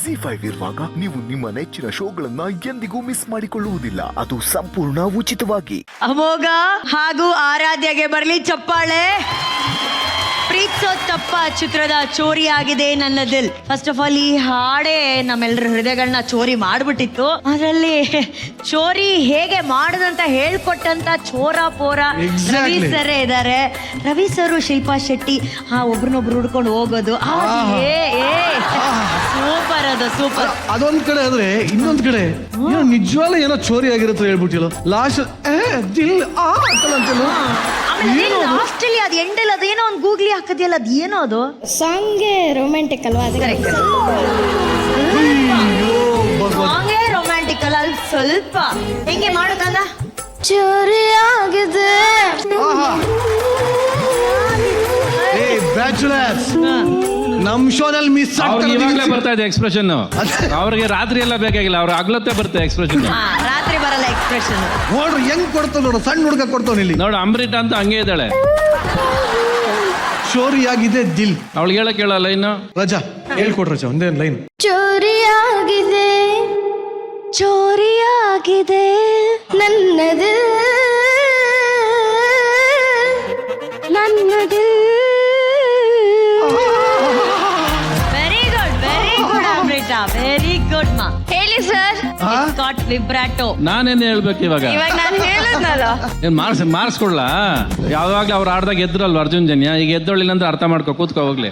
ZEE5 ಇರುವಾಗ ನೀವು ನಿಮ್ಮ ನೆಚ್ಚಿನ ಶೋಗಳನ್ನ ಎಂದಿಗೂ ಮಿಸ್ ಮಾಡಿಕೊಳ್ಳುವುದಿಲ್ಲ. ಅದು ಸಂಪೂರ್ಣ ಉಚಿತವಾಗಿ. ಅಮೋಘ ಹಾಗೂ ಆರಾಧ್ಯಗೆ ಬರಲಿ ಚಪ್ಪಾಳೆ. ಪ್ರೀತ್ಸೋ ತಪ್ಪ ಚಿತ್ರದ ಚೋರಿ ಆಗಿದೆ ನನ್ನ ದಿಲ್. ಫಸ್ಟ್ ಆಫ್ ಆಲ್ ಈ ಹಾಡೇ ನಮ್ಮೆಲ್ಲರ ಹೃದಯಗಳನ್ನ ಚೋರಿ ಮಾಡ್ಬಿಟ್ಟಿತ್ತು. ಅದರಲ್ಲಿ ಚೋರಿ ಹೇಗೆ ಮಾಡುದಂತ ಹೇಳ್ಕೊಟ್ಟಂತ ಚೋರ ಪೋರ ರವಿ ಸರ್ ಇದ್ದಾರೆ. ರವಿ ಸರ್, ಶಿಲ್ಪಾ ಶೆಟ್ಟಿ ಒಬ್ರನ್ನೊಬ್ರು ಹುಡ್ಕೊಂಡು ಹೋಗೋದು ಸೂಪರ್. ಅದು ಸೂಪರ್. ಅದೊಂದ್ ಕಡೆ ಆದ್ರೆ ಇನ್ನೊಂದ್ ಕಡೆ ನಿಜವಾಗ್ಲೂ ಏನೋ ಚೋರಿ ಆಗಿರುತ್ತೆ ಹೇಳ್ಬಿಟ್ಟಿಲ್ಲ. ಲಾಸ್ಟ್ ದಿಲ್ ಅಂತಲ್ಲ ಲಾಸ್ಟ್ ಅಲ್ಲಿ ಅದು ಎಂಡಲ್ಲಿ ಅದೇನೋ ಒಂದು ಗೂಗ್ಲಿ ಹಾಕದಿಯಲ್ಲ, ಅದು ಏನೋ ಅದು ಸಾಂಗ್ ರೊಮ್ಯಾಂಟಿಕ್ ಅಲ್ವಾ? ಸಾಂಗೇ ರೊಮ್ಯಾಂಟಿಕ್ ಅಲ್ಲ, ಅಲ್ಲಿ ಸ್ವಲ್ಪ ಹೆಂಗೆ ಮಾಡೋದಲ್ಲ. ಚೋರಿ ಆಗಿದೆ ಬ್ಯಾಚುಲರ್ಸ್ ನಮ್ ಶೋನಲ್ಲಿ ಮಿಸ್ ಇವಾಗಲೇ ಬರ್ತಾ ಇದೆ ಎಕ್ಸ್ಪ್ರೆಷನ್. ಅವ್ರಿಗೆ ರಾತ್ರಿ ಎಲ್ಲ ಬೇಕಾಗಿಲ್ಲ, ಅವ್ರ ಆಗ್ಲತ್ತೆ ಬರುತ್ತೆ ಎಕ್ಸ್ಪ್ರೆಷನ್. ರಾತ್ರಿ ಬರಲ್ಲ ಎಕ್ಸ್ಪ್ರೆಷನ್. ನೋಡ್ರಿ ಹೆಂಗ್ ಕೊಡ್ತಾವ ನೋಡು, ಸಣ್ಣ ಹುಡುಗ ಕೊಡ್ತಾವ ಇಲ್ಲಿ ನೋಡು. ಅಮೃತ ಅಂತ ಹಂಗೆ ಇದ್ದಾಳೆ. ಚೋರಿ ಆಗಿದೆ ದಿಲ್. ಅವಳಿಗೆ ಹೇಳಕ್ ಹೇಳಲ್ಲ ಇನ್ನು. ರಜಾ ಹೇಳ್ಕೊಡ್ರ ರಜಾ ಒಂದೇ ಲೈನ್. ಚೋರಿ ಆಗಿದೆ, ಚೋರಿ ಆಗಿದೆ ನನ್ನದು ನನ್ನದು. ವೆರಿ ಗುಡ್ ಅಮೃತ, ವೆರಿ ಗುಡ್ ಮಾ. ಹೇಳಿ ಸರ್. ಗಾಟ್ ವಿಬ್ರಾಟೋ. ನಾನೇನ್ ಹೇಳ್ಬೇಕು ಇವಾಗ ನಾನು ಹೇಳಿದ್ನಲ್ಲ. ಏನ್ ಮಾರ್ಸ್ಕೊಡ್ಲಾ? ಯಾವಾಗ್ಲೂ ಅವ್ರು ಆಡ್ದಾಗ ಎದ್ರಲ್ವ ಅರ್ಜುನ್ ಜನ್ಯ, ಈಗ ಎದ್ದೊಳ್ಳಿಲ್ಲ ಅಂದ್ರೆ ಅರ್ಥ ಮಾಡ್ಕೊ, ಕೂತ್ಕೋ ಹೋಗ್ಲಿ.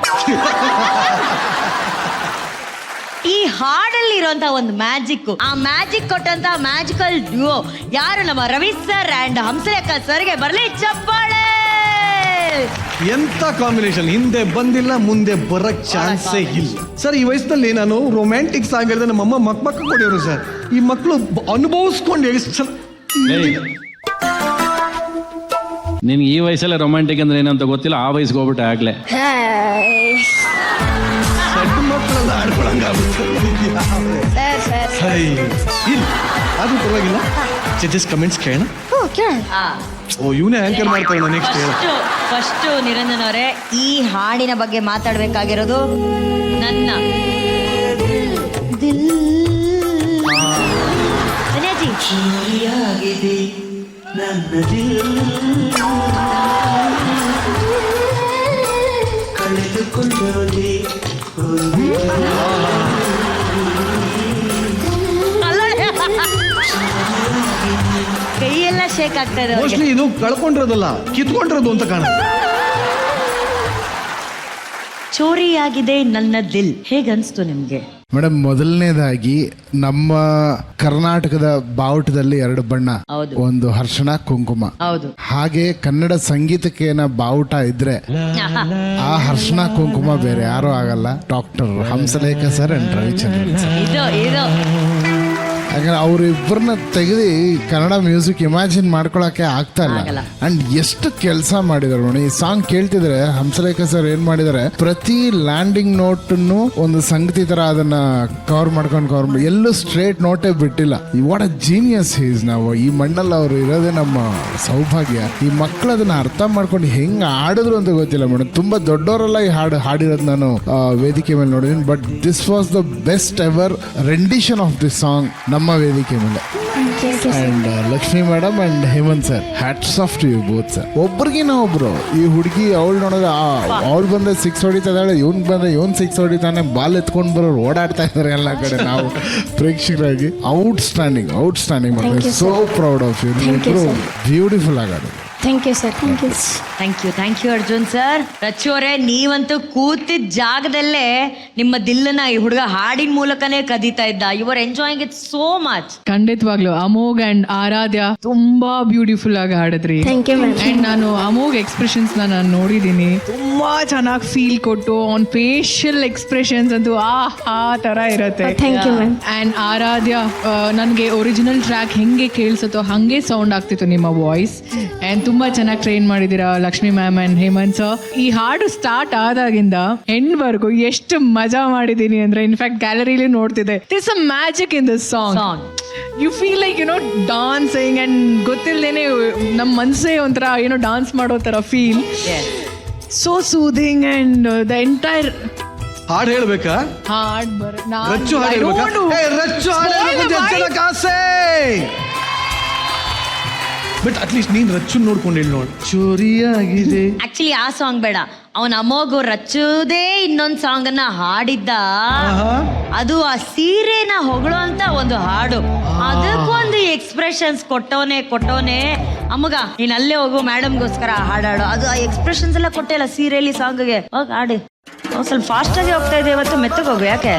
ಈ ಹಾಡಲ್ಲಿ ಇರುವಂತ ಒಂದು ಮ್ಯಾಜಿಕ್, ಆ ಮ್ಯಾಜಿಕ್ ಕೊಟ್ಟಂತ ಮ್ಯಾಜಿಕಲ್ ಡ್ಯೂಯೋ ಯಾರು? ನಮ್ಮ ರವಿ ಸರ್ ಅಂಡ್ ಹಂಸಲೇಖ ಸರ್ಗೆ ಬರಲಿ ಚಪ್ಪಾಳೆ. ಎಂತ ಕಾಂಬಿನೇಷನ್. ಹಿಂದೆ ಬಂದಿಲ್ಲ, ಮುಂದೆ ಬರಕ್ ಚಾನ್ಸೇ ಇಲ್ಲ ಸರ್. ಈ ವಯಸ್ಸಿನಲ್ಲಿ ನಾನು ರೊಮ್ಯಾಂಟಿಕ್ ಸಾಂಗ್ ಹೇಳಿದ್ರೆ ನಮ್ಮಮ್ಮ ಮಕ್ಕ ಕೊಡಿಯೋರು ಸರ್. ಈ ಮಕ್ಕಳು ಅನುಭವಿಸ್ಕೊಂಡು ಎಷ್ಟು ನಿನ್ಗೆ ಈ ವಯಸ್ಸಲ್ಲೇ ರೊಮ್ಯಾಂಟಿಕ್ ಅಂದ್ರೆ ಏನಂತ ಗೊತ್ತಿಲ್ಲ, ಆ ವಯಸ್ಸಿಗೆ ಹೋಗ್ಬಿಟ್ಟೆ ಆಗ್ಲೇ. ಸಣ್ಣ ಮಕ್ಕಳೆಲ್ಲ ಆಡ್ಕೊಳಂಗ ಅದು ಪರವಾಗಿಲ್ಲ. ಜಡ್ಜಸ್ ಕಮೆಂಟ್ಸ್ ಕೇಳೋಣ. ಓ ಇವನೇ ಆಂಕರ್ ಮಾಡ್ತಾರೆ ನೆಕ್ಸ್ಟ್. ಫಸ್ಟ್ ನಿರಂಜನ್ ಅವರೇ, ಈ ಹಾಡಿನ ಬಗ್ಗೆ ಮಾತಾಡ್ಬೇಕಾಗಿರೋದು ನನ್ನ ಚೋರಿಯಾಗಿದೆ ನನ್ನ ದಿಲ್, ಕಳೆದುಕೊಂಡೋದೆ ಕೈಯೆಲ್ಲ ಶೇಕ್ ಆಗ್ತಾ ಇದೆ. ಮೋಸ್ಟ್ಲಿ ಇದು ಕಳ್ಕೊಂಡಿರೋದಲ್ಲ, ಕಿತ್ಕೊಂಡಿರೋದು ಅಂತ ಕಾಣ. ಚೋರಿಯಾಗಿದೆ ನನ್ನ ದಿಲ್ ಹೇಗನ್ಸ್ತು ನಿಮ್ಗೆ? ಮೇಡಮ್, ಮೊದಲನೇದಾಗಿ ನಮ್ಮ ಕರ್ನಾಟಕದ ಬಾವುಟದಲ್ಲಿ 2 ಬಣ್ಣ, ಒಂದು ಅರ್ಶಿಣ ಕುಂಕುಮ. ಹೌದು. ಹಾಗೆ ಕನ್ನಡ ಸಂಗೀತಕ್ಕೆ ಬಾವುಟ ಇದ್ರೆ ಆ ಅರ್ಶಿಣ ಕುಂಕುಮ ಬೇರೆ ಯಾರು ಆಗಲ್ಲ, doctor Hamsalekha sir and Ravichandran sir. ಯಾಕಂದ್ರೆ ಅವ್ರಿಬ್ಬರನ್ನ ತೆಗೆದು ಕನ್ನಡ ಮ್ಯೂಸಿಕ್ ಇಮ್ಯಾಜಿನ್ ಮಾಡ್ಕೊಳಕ್ಕೆ ಆಗ್ತಾ ಇಲ್ಲ. ಅಂಡ್ ಎಷ್ಟು ಕೆಲಸ ಮಾಡಿದಾರೆ ನೋಡಿ. ಈ ಸಾಂಗ್ ಕೇಳ್ತಿದ್ರೆ ಹಂಸಲೇಖ ಸರ್ ಏನ್ ಮಾಡಿದಾರೆ, ಪ್ರತಿ ಲ್ಯಾಂಡಿಂಗ್ ನೋಟನ್ನು ಒಂದು ಸಂಗತಿ ತರ ಅದನ್ನ ಕವರ್ ಮಾಡ್ಕೊಂಡು ಎಲ್ಲೂ ಸ್ಟ್ರೇಟ್ ನೋಟೇ ಬಿಟ್ಟಿಲ್ಲ. What a genius is. ನಾವು ಈ ಮಣ್ಣಲ್ಲಿ ಅವ್ರು ಇರೋದೇ ನಮ್ಮ ಸೌಭಾಗ್ಯ. ಈ ಮಕ್ಕಳು ಅದನ್ನ ಅರ್ಥ ಮಾಡ್ಕೊಂಡು ಹೆಂಗ್ ಆಡಿದ್ರು ಅಂತ ಗೊತ್ತಿಲ್ಲ ಮೇಡಮ್. ತುಂಬಾ ದೊಡ್ಡವರೆಲ್ಲ ಈ ಹಾಡಿರೋದು ನಾನು ವೇದಿಕೆ ಮೇಲೆ ನೋಡಿದೀನಿ. But this was the best ever rendition of this song ನಮ್ಮ ವೇದಿಕೆ ಮೇಲೆ. And Lakshmi madam and Hemant sir, hats off to you both sir. ಒಬ್ರಿಗಿನ ಒಬ್ರು. ಈ ಹುಡುಗಿ ಅವಳು ನೋಡಿದ್ರೆ ಅವಳು ಬಂದ್ರೆ 6 ಹೊಡಿತಾಳೆ, ಇವನ್ ಬಂದ್ರೆ ಇವನ್ 6 ಹೊಡಿತಾನೆ. ಬಾಲ್ ಎತ್ಕೊಂಡ್ ಬರೋರು ಓಡಾಡ್ತಾ ಇದಾರೆ ಎಲ್ಲ ಕಡೆ. ನಾವು ಪ್ರೇಕ್ಷಕರಾಗಿ outstanding so proud of you. ಇಬ್ರು ಬ್ಯೂಟಿಫುಲ್ ಆಗೋದು. Thank you sir. Thank you Arjun sir. Rachu ಅವರೇ, ನೀವಂತೂ ಕೂತಿದ್ದ ಜಾಗದಲ್ಲೇ ನಿಮ್ಮ ದಿಲ್ಲನ್ನ ಈ ಹುಡುಗ ಹಾಡಿನ ಮೂಲಕನೇ ಕದೀತಾ ಇದ್ದ. You are enjoying it so much. ಖಂಡಿತವಾಗ್ಲು ಅಮೋಘ್ ಅಂಡ್ ಆರಾಧ್ಯ ತುಂಬಾ ಬ್ಯೂಟಿಫುಲ್ ಆಗಿ ಹಾಡಿದ್ರಿ. ಅಂಡ್ ನಾನು ಅಮೋಘ್ ಎಕ್ಸ್ಪ್ರೆಷನ್ಸ್ ನಾನು ನೋಡಿದೀನಿ, ತುಂಬಾ ಚೆನ್ನಾಗಿ ಫೀಲ್ ಕೊಟ್ಟು ಆನ್ ಫೇಶಿಯಲ್ ಎಕ್ಸ್ಪ್ರೆಷನ್ಸ್ ಅಂತೂ ಆ ತರ ಇರುತ್ತೆ. ಅಂಡ್ ಆರಾಧ್ಯ, ನನಗೆ ಒರಿಜಿನಲ್ ಟ್ರ್ಯಾಕ್ ಹೆಂಗೆ ಕೇಳಿಸುತ್ತೋ ಹಂಗೆ ಸೌಂಡ್ ಆಗ್ತಿತ್ತು ನಿಮ್ಮ ವಾಯ್ಸ್. ಅಂಡ್ ತುಂಬಾ ಚೆನ್ನಾಗಿ ಟ್ರೈನ್ ಮಾಡಿದೀರಾ Lakshmi ma'am and Hemant sir. ಈ ಹಾಡು ಸ್ಟಾರ್ಟ್ ಆದಾಗಿಂದ ಎಂಡ್ ವರ್ಗು ಎಷ್ಟು ಮಜಾ ಮಾಡಿದೀನಿ ಅಂದ್ರೆ, ಇನ್ಫ್ಯಾಕ್ಟ್ ಗ್ಯಾಲರಿಲಿ ನೋಡ್ತಿದ್ದೆ. This a magic in this song. You feel like dancing and ಗೊತ್ತಿಲ್ಲದೇನೆ ನಮ್ಮ ಮನಸ್ಸೇ ಒಂಥರ ಡಾನ್ಸ್ ಮಾಡೋ ತರ feel. So soothing and the entire ಹಾಡು ಹೇಳ್ಬೇಕಾ? ಹಾಡ್ ರಚ್ಚು ಹಾಡು ಹೇಳ್ಬೇಕಾ? ರಚ್ಚು ಹಾಡು ಹೇಳ್ಬೇಕು ಅಂತ ಜನಕ್ಕೆ ಆಸೆ. ಬಟ್ ಅಟ್ಲೀಸ್ಟ್ ನೀನ್ ರಚ್ಚು ನೋಡ್ಕೊಂಡು ಹೇಳಿ ನೋಡು. ಚೋರಿಯಾಗಿದೆ. ಆಕ್ಚುಲಿ ಆ ಸಾಂಗ್ ಬೇಡ, ಅವನ ಅಮೋಘು ರಚ್ಚುದೇ ಇನ್ನೊಂದ್ ಸಾಂಗ್ ಅನ್ನ ಹಾಡಿದ್ದ. ಅದು ಆ ಸೀರೆನ ಹೊಗಳೋ ಅಂತ ಒಂದು ಹಾಡು, ಅದಕ್ಕೊಂದು ಎಕ್ಸ್ಪ್ರೆಷನ್ಸ್ ಕೊಟ್ಟವನೇ ಅಮ್ಮಗ ನೀನ್ ಅಲ್ಲೇ ಹೋಗು ಮೇಡಮ್ಗೋಸ್ಕರ ಹಾಡಾಡು. ಅದು ಆ ಎಕ್ಸ್ಪ್ರೆಷನ್ಸ್ ಎಲ್ಲ ಕೊಟ್ಟಿಲ್ಲ ಸೀರೆಯಲ್ಲಿ ಸಾಂಗ್ಗೆ. ಹೋಗಿ ಹಾಡಿ. ಸ್ವಲ್ಪ ಫಾಸ್ಟ್ ಆಗಿ ಹೋಗ್ತಾ ಇದೆ ಇವತ್ತು, ಮೆತ್ತಗೆ ಹೋಗು. ಯಾಕೆ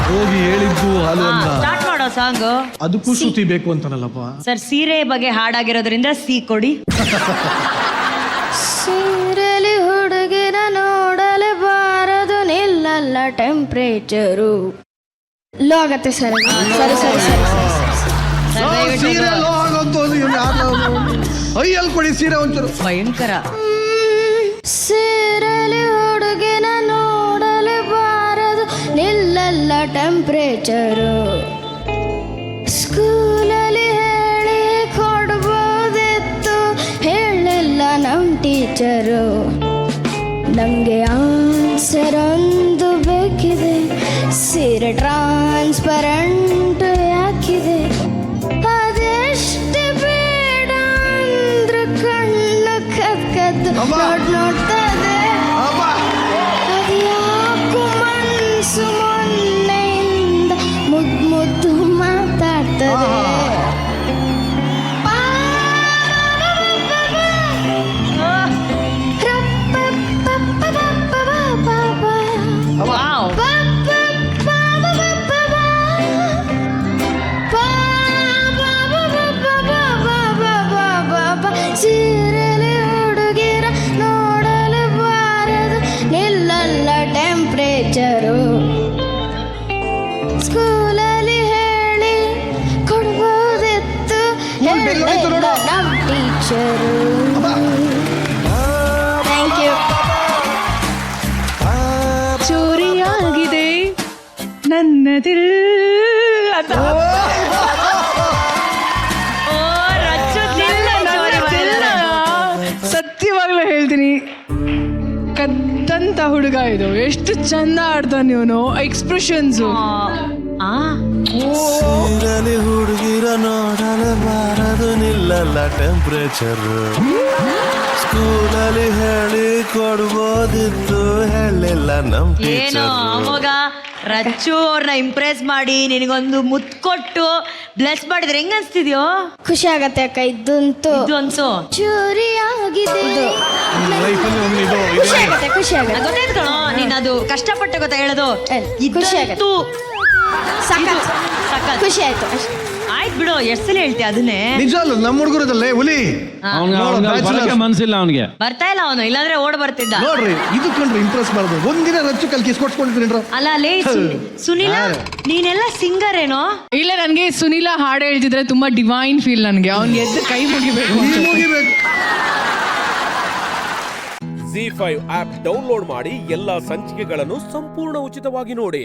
ಹೋಗಿ ಹೇಳಿದ್ದು ಹಾಲು ಅಲ್ಲ. ಸ್ಟಾರ್ಟ್ ಮಾಡೋ ಸಾಂಗ್. ಅದಕ್ಕೂ ಶ್ರುತಿ ಬೇಕು ಅಂತಾನಲ್ಲಪ್ಪ ಸರ್, ಸೀರೆ ಬಗ್ಗೆ ಹಾಡಾಗಿರೋದ್ರಿಂದ ಸಿ ಕೊಡಿ. ಸೀರೆಲಿ ಹುಡುಗಿನ ನೋಡಲು ಬಾರದು, ನಿಲ್ಲಲ್ಲ ಟೆಂಪ್ರೇಚರು. ಲೋ ಆಗತ್ತೆ ಸರ್. ಸೀರೆ ಲೋ ಆಗೋದು. ಅಯ್ಯಲ್ಲಿ ಕೊಡಿ ಸೀರೆ ಒಂಚೂರು. ಭಯಂಕರ. ಸೀರೆಲಿ ಹುಡುಗಿನ ನೋಡಲು ಬಾರದು, ನಿಲ್ಲಲ್ಲ ಟೆಂಪ್ರೇಚರು. ಸ್ಕೂಲಲ್ಲಿ ಹೇಳಿ ಕೊಡ್ಬೋದಿತ್ತು, ಹೇಳಿಲ್ಲ ನಮ್ ಟೀಚರು. ನಮಗೆ ಆನ್ಸರ್ ಒಂದು ಬೇಕಿದೆ, ಸೀರೆ ಟ್ರಾನ್ಸ್ಪರೆಂಟ್ ಯಾಕಿದೆ. ಅದೆಷ್ಟು ಬೇಡ ಅಂದ್ರು ಕಣ್ಣು ಕದ್ದು ನೋಡ್ತದೆ. ಅದ್ಯಾಕೋ ಮನ್ಸು ಮೊನ್ನೆಯಿಂದ ಮುದ್ದು ಮಾತಾಡ್ತದೆ. ಸೀರೆಲಿ ಹುಡುಗಿರ ನೋಡಲು ಬಾರದು, ನಿಲ್ಲಲ್ಲ ಟೆಂಪ್ರೇಚರು. ಸ್ಕೂಲಲ್ಲಿ ಹೇಳಿ ಕೊಡ್ಬೋದಿತ್ತು, ಹೇಳಿಲ್ಲ ನಮ್ ಟೀಚರು. Thank you. ಚೋರಿಯಾಗಿದೆ ನನ್ನದಿಲ್ ಅಂತ. ಸತ್ಯವಾಗ್ಲೂ ಹೇಳ್ತೀನಿ, ಕದ್ದಂತ ಹುಡುಗ ಇದು. ಎಷ್ಟು ಚಂದ ಆಡ್ತಾನೆ ಇವನು. ಎಕ್ಸ್ಪ್ರೆಷನ್ಸು. ಸೀರೆಲಿ ಹುಡುಗಿರ ನೋಡಲು ಬಾರದು, ನಿಲ್ಲಲ್ಲ ಟೆಂಪ್ರೇಚರ್. ಸ್ಕೂಲಲ್ಲಿ ಹೇಳಿ ಕೊಡ್ಬೋದಿತ್ತು, ಹೇಳಿಲ್ಲ ನಮ್ ಏನೋ ಟೀಚರ್. ಅಮೋಘ ರಚ್ಚು ಅವ್ರನ್ನ ಇಂಪ್ರೆಸ್ ಮಾಡಿ ನಿನಗೊಂದು ಮುತ್ತು ಕೊಟ್ಟು ಬ್ಲೆಸ್ ಮಾಡಿದ್ರೆ ಹೆಂಗ ಅನ್ಸ್ತಿದ್ಯೋ? ಖುಷಿ ಆಗತ್ತೆ ಅಕ್ಕ. ಇದಂತೂ ಇದು ಅನ್ಸು. ಚೋರಿಯಾಗಿದೆ. ಖುಷಿ ಆಗತ್ತೆ, ಖುಷಿ ಆಗತ್ತೆ. ಗೊತ್ತಾಯ್ತು ಕಣೋ, ನೀನ್ ಅದು ಕಷ್ಟಪಟ್ಟೆ ಗೊತ್ತಾ ಹೇಳೋದು. ಖುಷಿ ಆಗತ್ತೆ. ಸಖತ್ ಸಖತ್ ಖುಷಿ ಆಯ್ತು. ಆಯ್ತು ಬಿಡು, ಎಷ್ಟು ಸಲ ಹೇಳ್ತೀಯ ಅದನ್ನೇ. ನಿಜ ಅಲ್ಲ, ನಮ್ಮ ಹುಡುಗರದಲ್ಲೇ ಹುಲಿ ಬರಕ್ಕೆ ಮನ್ಸಿಲ್ಲ ಅವನಿಗೆ. ಬರ್ತಾ ಇಲ್ಲ ಅವನು, ಇಲ್ಲಾಂದ್ರೆ ಓಡ್ ಬರ್ತಿದ್ದ. ನೋಡ್ರಿ, ಇದು ಕಂಡ್ರಿ ಇಂಪ್ರೆಸ್ ಮಾಡೋದು. ಒಂದಿನ ರಚ್ಚು ಕಲ್ ಕಿಸ್ಕೊಟ್ಕೊಂಡಿದ್ರಿ. ಅಲ್ಲ ಲೇ ಸುನಿಲ, ನೀನೆಲ್ಲ ಸಿಂಗರ್ ಏನೋ? ಇಲ್ಲ, ನನಗೆ ಸುನಿಲ ಹಾಡು ಹೇಳ್ತಿದ್ರೆ ತುಂಬಾ ಡಿವೈನ್ ಫೀಲ್. ನನಗೆ ಅವ್ನಿಗೆ ಎದ್ದು ಕೈ ಮುಗಿಬೇಕು. ZEE5 ಆಪ್ ಡೌನ್ಲೋಡ್ ಮಾಡಿ ಎಲ್ಲಾ ಸಂಚಿಕೆಗಳನ್ನು ಸಂಪೂರ್ಣ ಉಚಿತವಾಗಿ ನೋಡಿ.